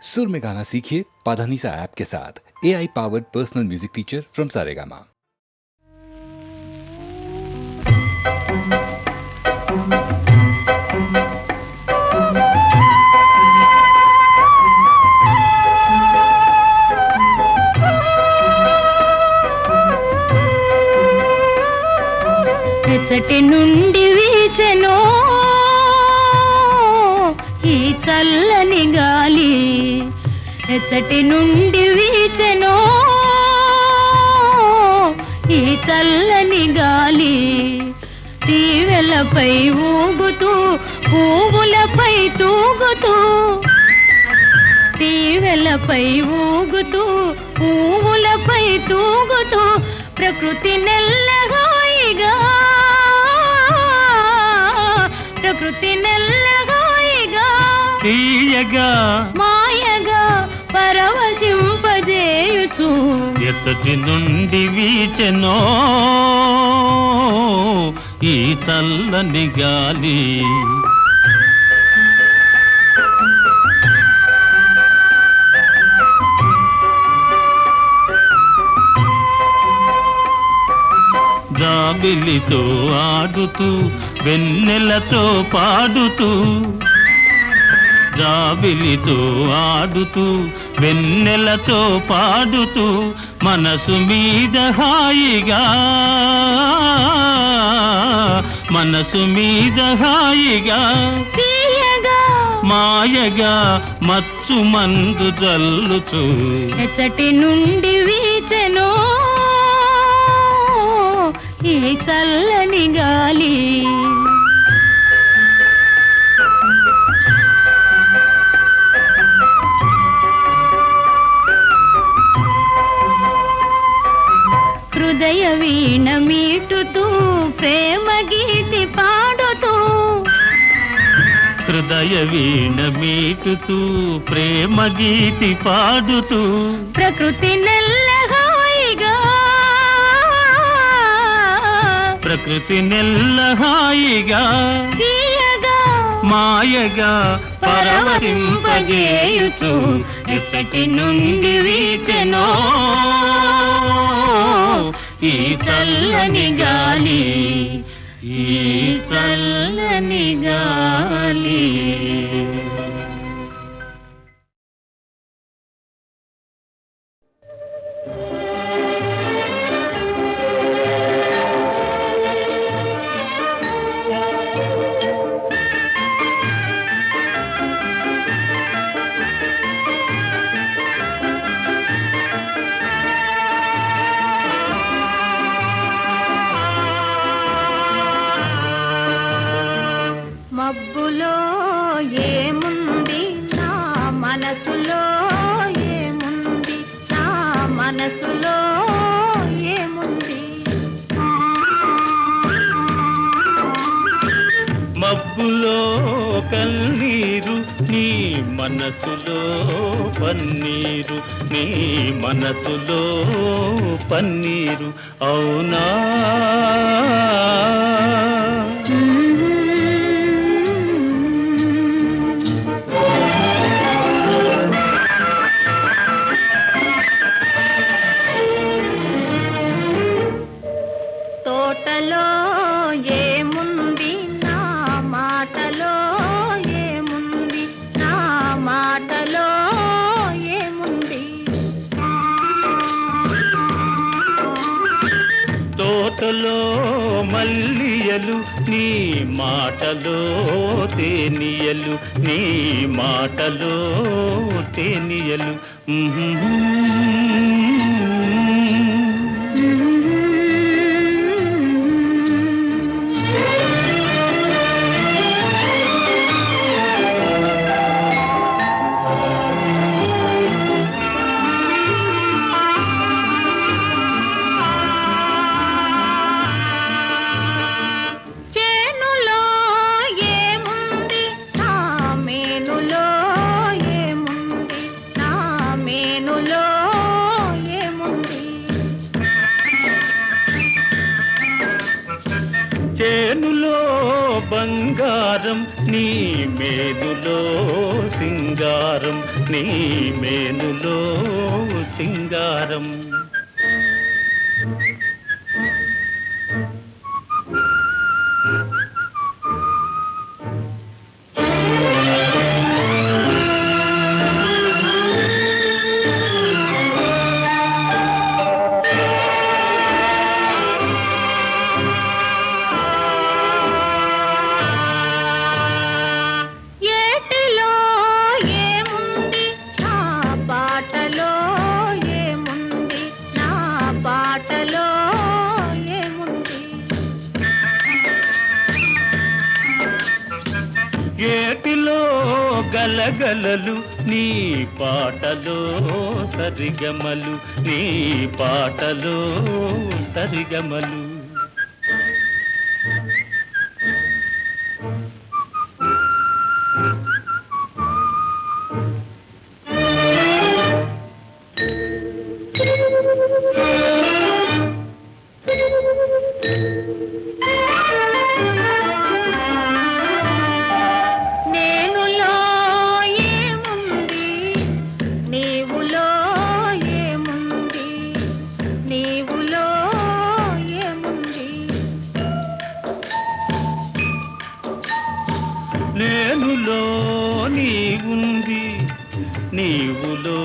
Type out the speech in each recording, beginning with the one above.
सुर में गाना सीखिए पाधानीसा ऐप के साथ। AI powered personal music teacher from Saregama. ఎచ్చటి నుండి వీచెనో ఈ చల్లని గాలి, ఎచ్చటి నుండి వీచెనో ఈ చల్లని గాలి, తీవెలపై ఊగుతూ పువ్వులపై తూగుతూ, తీవెలపై ఊగుతూ పువ్వులపై తూగుతూ, ప్రకృతి నెల్లగాయిగా, ప్రకృతి నెల్లగాయిగా తీయగా మాయగా పరవశింపజేయుచు, ఎచ్చటి నుండి వీచెనో ఈ చల్లని గాలి. జాబిలితో ఆడుతూ వెన్నెలతో పాడుతూ, జాబిలితో ఆడుతూ వెన్నెలతో పాడుతూ, మనసు మీద హాయిగా, మనసు మీద హాయిగా, తీయగా మాయగా మచ్చు మందు జల్లుతూ, ఎచ్చటి నుండి వీచెనో ఈ చల్లని గాలి. హృదయ వీణ మీటుతూ ప్రేమ గీతి పాడుతూ, హృదయ వీణ మీటుతూ ప్రేమ గీతి పాడుతూ, ప్రకృతి నెల్లగాయిగా, ప్రకృతి నెల్లహాయిగా తీయగా మాయగా పరవశింపజేయుచు, ఎచ్చటి నుండి వీచెనో ఈ చల్లని గాలి, ఈ చల్లని గాలి. మబ్బులో ఏముంది నా మనసులో, ఏముంది నా మనసులో ఏముంది, మబ్బులో కన్నీరు నీ మనసులో పన్నీరు, నీ మనసులో పన్నీరు అవునా. తోటలో ఏముంది నా మాటలో, ఏముంది నా మాటలో ఏముంది, తోటలో మల్లియలు నీ మాటలో తేనియలు, నీ మాటలో తేనియలు. చేనులో ఏముంది నా మేనులో, ఏముంది నా మేనులో ఏముంది, చేనులో బంగారం నీ మేలులో సింగారం, నీ మేనులో సింగారం. ఏటిలో ఏముంది నా పాటలో ఏముంది నా పాటలో ఏముంది ఏటిలో గలగలలు నీ పాటలో సరిగమలు, నీ పాటలో సరిగమలు. నేనులో ఏముంది నీవులో ఏముంది నీవులో ఏముంది నేనులో నీవుంది, నీవులో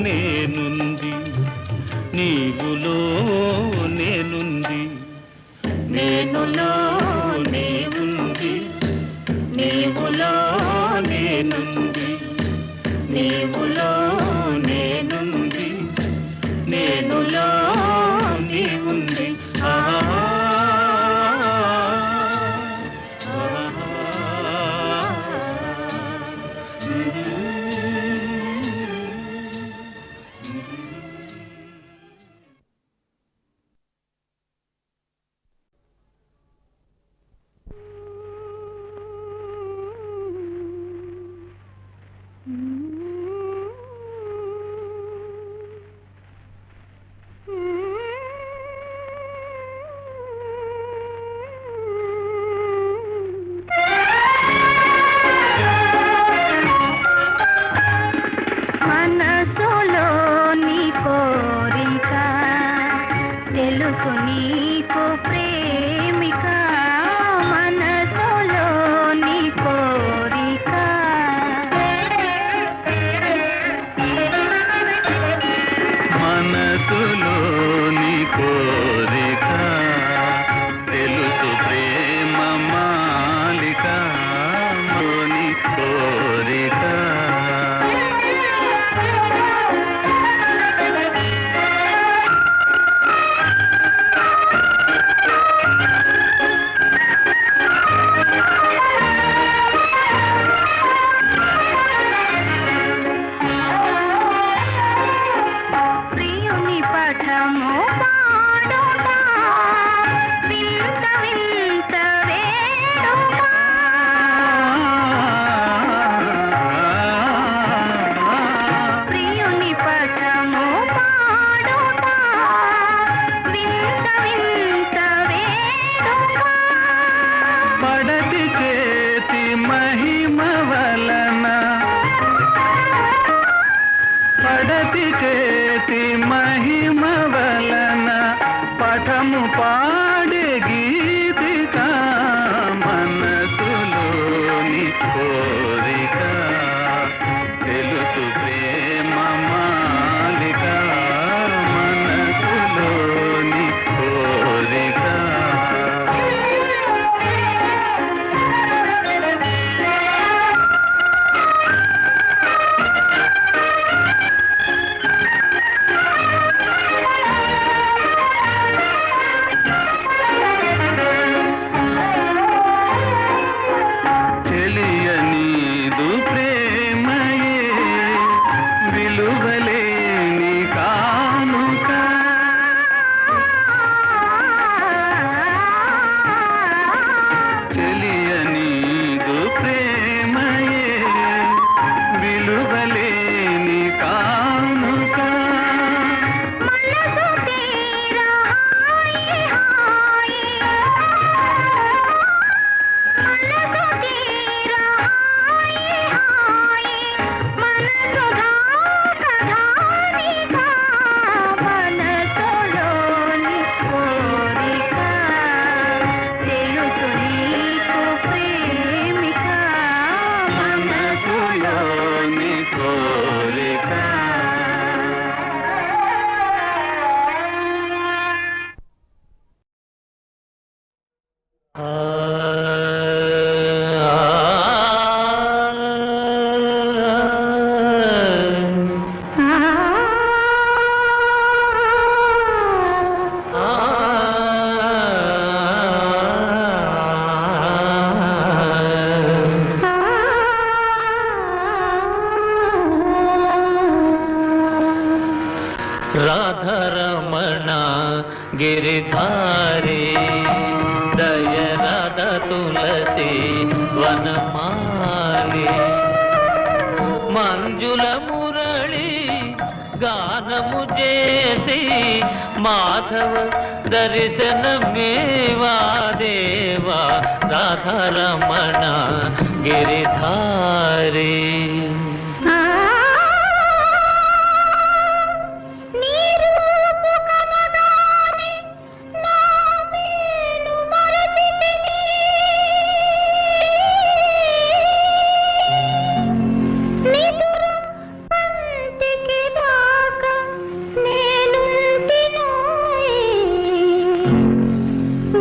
నేనుంది, నీవులో నేనుంది. నేనులో నీవుంది, నీవులో నేనుంది, నీవులో నేనుంది, నేనులో నీవుంది. మనసులో నీ కోరిక తెలుసు నీకు ప్రేమిక మనసులో నీ కోరిక మనసులో నీ కోరిక తెలుసు ప్రేమ మాలిక, నీ కోరిక. ప్రియుని పఠము పాడుతా వింత వింత వేడుక ప్రియుని పఠము పాడుతా వింత వింత వేడుక పడతి చేతి మహిమ వలన, పడతి చేతి మహిమ వలన పఠము పాడే గీతిక మనసులోని కోరిక తెలుసు ప్రేమ మాలిక, మనసులోని కోరిక. రాధారమణ గిరిధారి దయ రాధ తులసి వనమాలి మంజుల మురళి గానము చేసి మాధవ దర్శనమేవా దేవా రాధారమణ గిరిధారి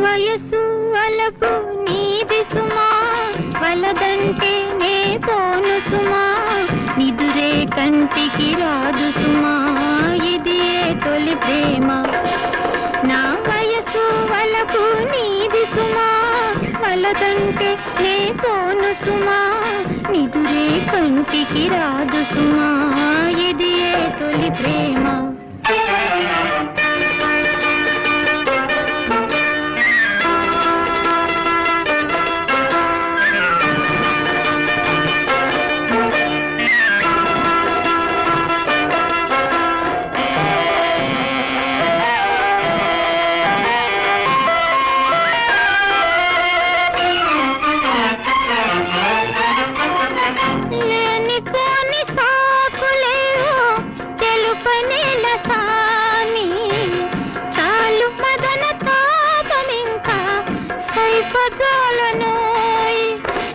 వయసు వలపు నీది సుమా వలదంటే నే పోను సుమా నిదురే కంటికి రాదు సుమా ఇది తొలి ప్రేమ నా వయసు వలపు నీది సుమా వలదంటే నే పోను సుమా నిదురే కంటికి రాదు సుమా ఇది తొలి ప్రేమ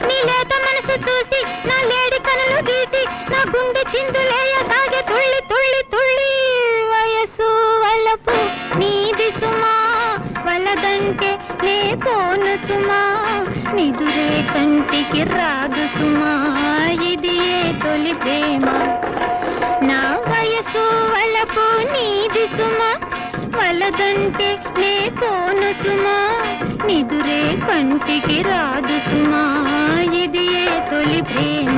నీలేత మనసు చూసి నా లేడి కనులు గీసి నా గుండె చిందులేయ సాగే తుళ్ళి తుళ్ళి తుళ్ళి వయసు వలపు నీది సుమా వలదంటే నే పోను సుమా నిదురే కంటికి రాదు సుమా ఇది తొలి ప్రేమ నా వయసు వలపు నీది సుమా వలదంటే నే పోను సుమా నిదురే కంటికి రాదు సుమా ఇది తొలి ప్రేమ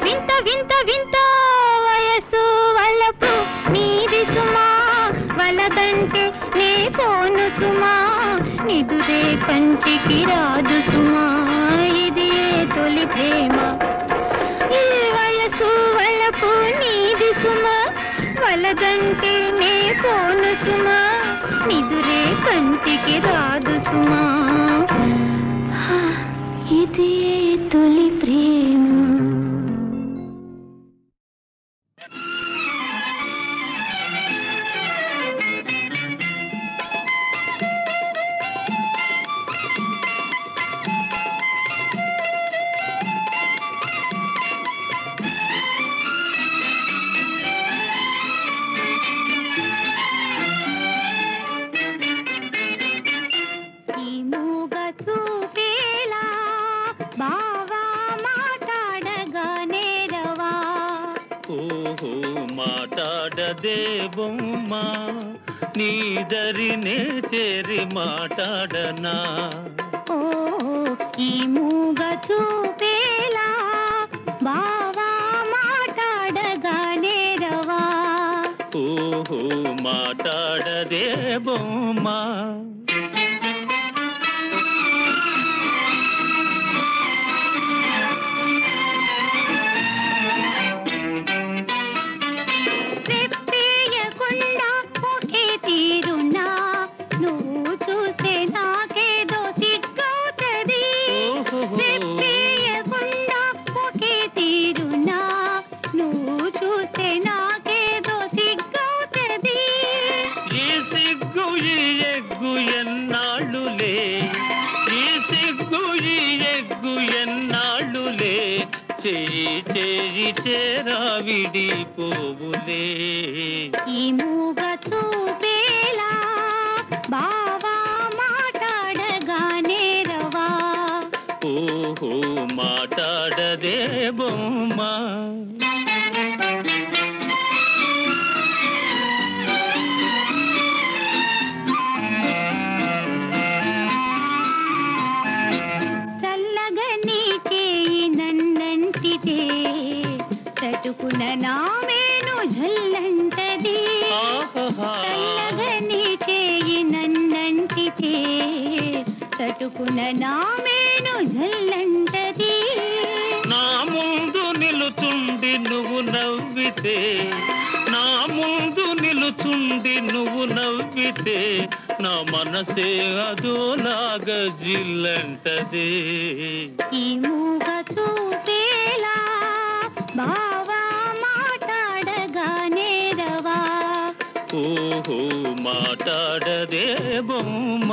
వింత వింత వింత వయసు వలపు నీది సుమా వలదంటే నే పోను సుమా నిదురే కంటికి రాదు సుమా ఇది తొలి ప్రేమ ఈ వయసు వలపు నీది సుమా వలదంటే నే పోను సుమా నిదురే కంటికి రాదు సుమా ఇది తొలి ప్రేమ మాట్లాడదే బొమ్మ నీదరినే చేరి మాట్లాడనా ఓ ఈ మూగ చూపేలా బావా మాట్లాడగానే రవా ఓహో మాట్లాడదే బొమ్మ చెయ్యి చెయ్యి చేరా విడిపోవులే. ఈ మూగ చూపేలా బావా మాట్లాడగానే రవా. ఓహో మాట్లాడదే బొమ్మ. చల్లగా నీ చేయి నన్నంటితే తటుకున నామేను జల్లంటది. ఆహాహా. చల్లగా నీ చేయి నన్నంటితే తటుకున నామేను జల్లంటది. నా ముందు నిలుచుండి నువ్వు నవ్వితే, నా ముందు నిలుచుండి నువ్వు నవ్వితే, నా మనసే అదోలాగా జిల్లంటదే. ఈ మూగ చూపేలా బావా మాట్లాడగానే రవా. ఓహో మాట్లాడదే బొమ్మ.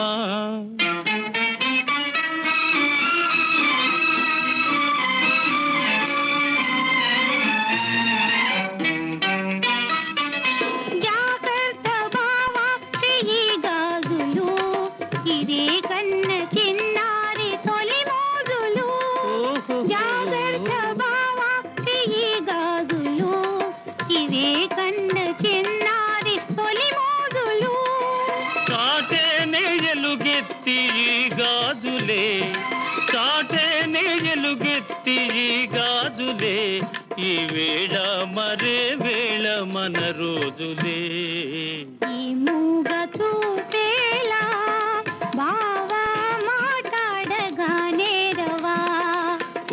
జాగ్రత్త బావా చెయ్యి గాజులు, ఇదే కన్న చిన్నారి తొలి మోజులు. ఓహో. జాగ్రత్త బావా చెయ్యి గాజులు, ఇవే కన్న చిన్నారి తొలి మోజులు. చాటేనే ఎలుగెత్తి ఈ గాజులే, చాటేనే ఎలుగెత్తి ఈ గాజులే, ఈ వేళ మరే వేళ మన రోజులే. ఈ మూగ చూపేలా బావా మాట్లాడగానే రవా.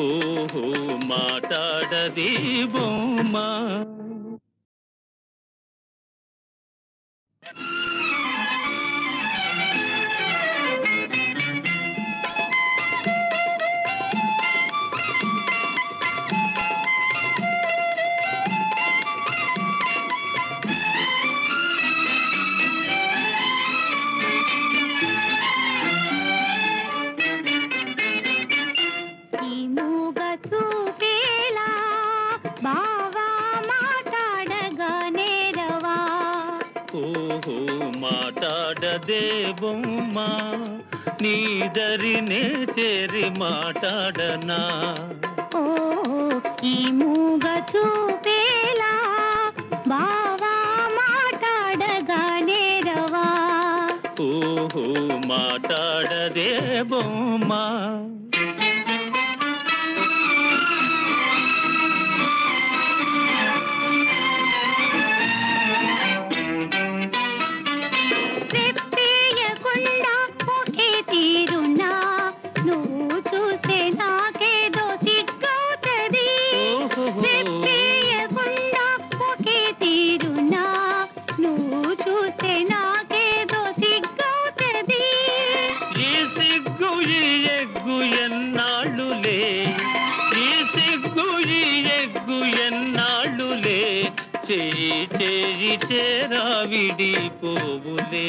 ఓహో మాట్లాడది బొమ్మ. ఈ మూగ చూపేలా బావా మాట్లాడగానే రవా. ఓహో మాట్లాడదే బొమ్మ, నీ దరినే చేరి మాట్లాడనా. ఓ ఈ మూగ చూపేలా బావా మాట్లాడగానే రవా. ఓహో మాట్లాడదే బొమ్మ. చెప్పేయకుండా ఒకే తీరునా నువ్వు చూస్తే నాకేదో సిగ్గవుతది. ఓహోహో. చెప్పేయకుండా ఒకే తీరునా నువ్వు చూస్తే నాకేదో సిగ్గవుతది. ఈ సిగ్గు ఈ ఎగ్గు ఎన్నాళ్ళులే, ఈ సిగ్గు ఈ ఎగ్గు ఎన్నాళ్ళులే, చెయ్యి చెయ్యి చేరా విడిపోవులే.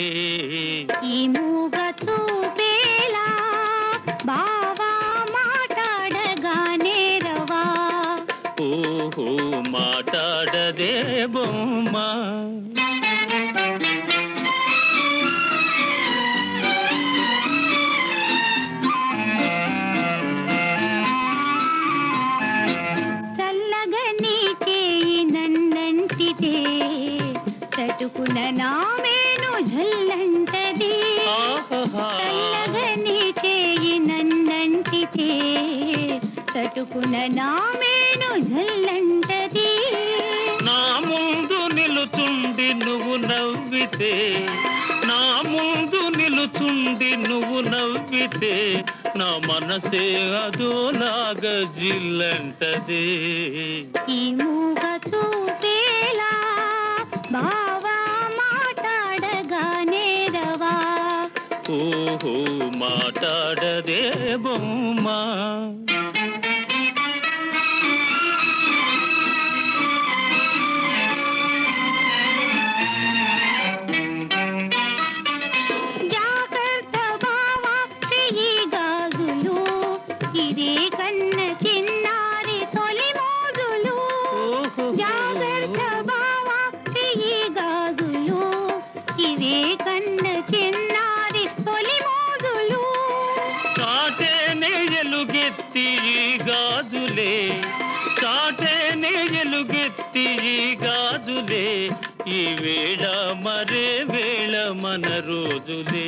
ఈ మూగ చూపేలా బావా మాట్లాడగానే రవా. ఓహో మాట్లాడదే బొమ్మ. చల్లగా నీ చేయి నన్నంటితే తటుకున నామేను జల్లంటది. ఆహాహా. చల్లగా నీ చేయి నన్నంటితే తటుకున నామేను జల్లంటది. నా ముందు నిలుచుండి నువ్వు నవ్వితే, నా ముందు నిలుచుండి నువ్వు నవ్వితే, నా మనసే అదోలాగా జిల్లంటదే. ఈ మూగ చూపేలా బావా మాట్లాడగానే రవా. ఓహో మాట్లాడదే బొమ్మ. జాగ్రత్త బావా చెయ్యి గాజులు, ఇదే కన్న చిన్నారి తొలి ఎలుగెత్తి ఈ గాజులే చాటేనే ఎలుగెత్తి ఈ గాజులే ఈ వేళ మరే వేళ మన రోజులే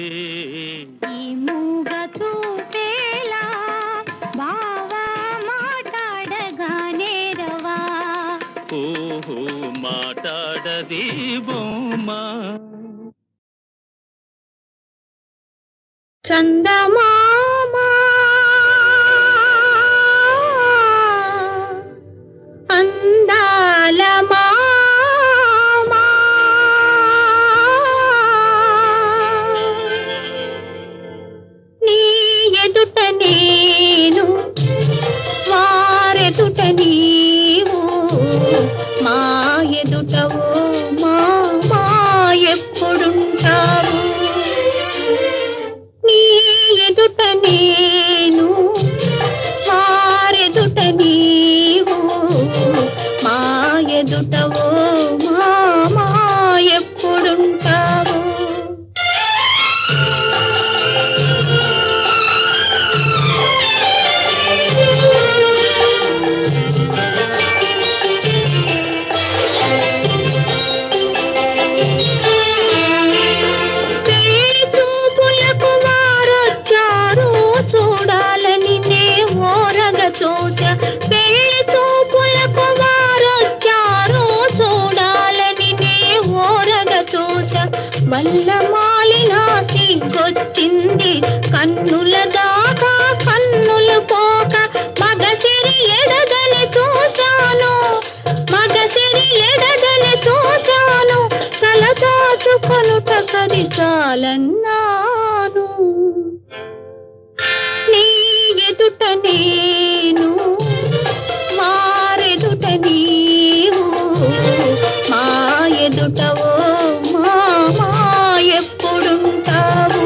ఈ మూగ చూపేలా బావా మాట్లాడగానే రవా ఓహో మాట్లాడది బొమ్మ చందమామ అందాల మామ నీ ఎదుట నేను వారెదుట నీవు మా ఎదుట ఓ మామా ఎప్పుడుంటారు నీ ఎదుట నేను వారెదుట నీవు మా ఎదుట ఓ మామా ఎప్పుడుంటావు పెళ్లి చూపులకు వారొచ్చారు చూడాలని నే ఓరగ చూసా పెళ్లి చూపులకు వారొచ్చారు చూడాలని నే ఓరగ చూసా వల్ల మాలిన సిగ్గొచ్చింది కన్నుల దాకా కన్నులు పోక మగసిరి ఎడగని చూశాను మగసిరి ఎడగని చూశాను తల దాచుకొనుట కది చాలన్నాను నీ ఎదుట నేను వారెదుట నీవు మా ఎదుట ఓ మామా ఎప్పుడుంటావు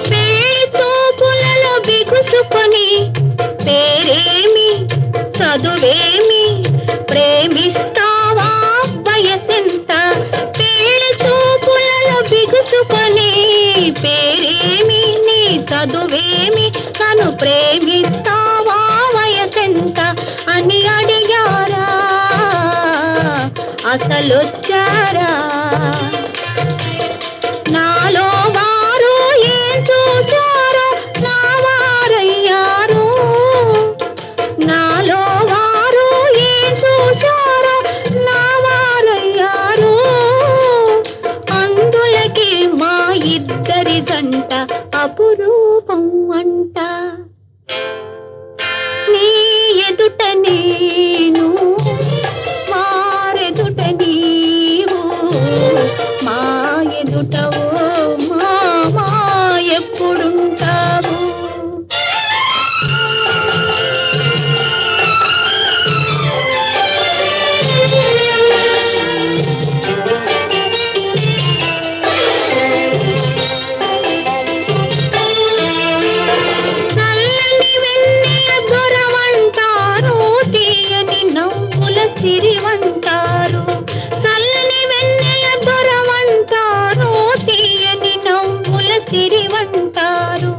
పెళ్లి చూపులలో బిగుసుకొని పేరేమి చదువేమి ప్రేమిస్తావా వయసెంత పెళ్లి చూపులలో బిగుసుకొని పేరేమి నీ చదువేమి తను ప్రేమిస్తావా వయసెంత అని అడిగారా అసలొచ్చారా నాలో వారు ఏం చూశారో నా వారయ్యారు నాలో వారు ఏం చూశారో నా వారయ్యారు అందులకి మా ఇద్దరి జంట అపురూపం అంట నీ ఎదుట నేను వారెదుట నీవు మా ఎదుట ఓ మామా ఎప్పుడుంటావు చల్లని వెన్నెల దొరవంటారు తీయని నవ్వుల సిరివంటారు చల్లని వెన్నెల దొరవంటారు తీయని నవ్వుల సిరివంటారు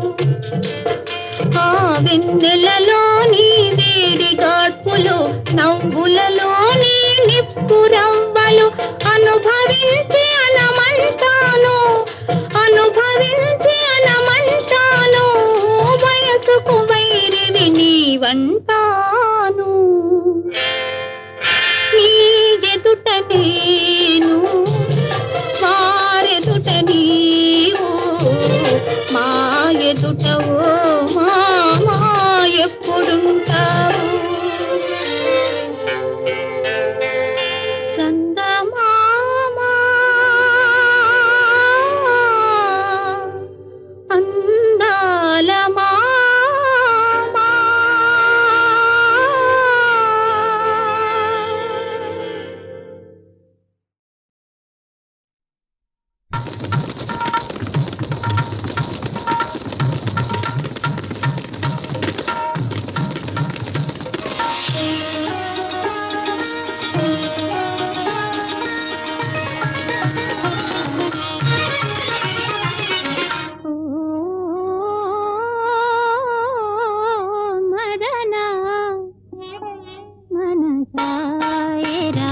ఆ వెన్నెలలోని వేడి గాడ్పులు నవ్వులలోని నిప్పురవ్వలు అనుభవించి అనమంటాను అనుభవించి అనమంటాను వయసుకు వైరివి నీవంటాను నీ ఎదుట నేను వారెదుట నీవు మా ఎదుట ఓ మామా ఎప్పుడుంటావు చందమామ అందాల మామ పాయరా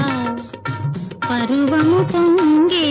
పరువము పొంగే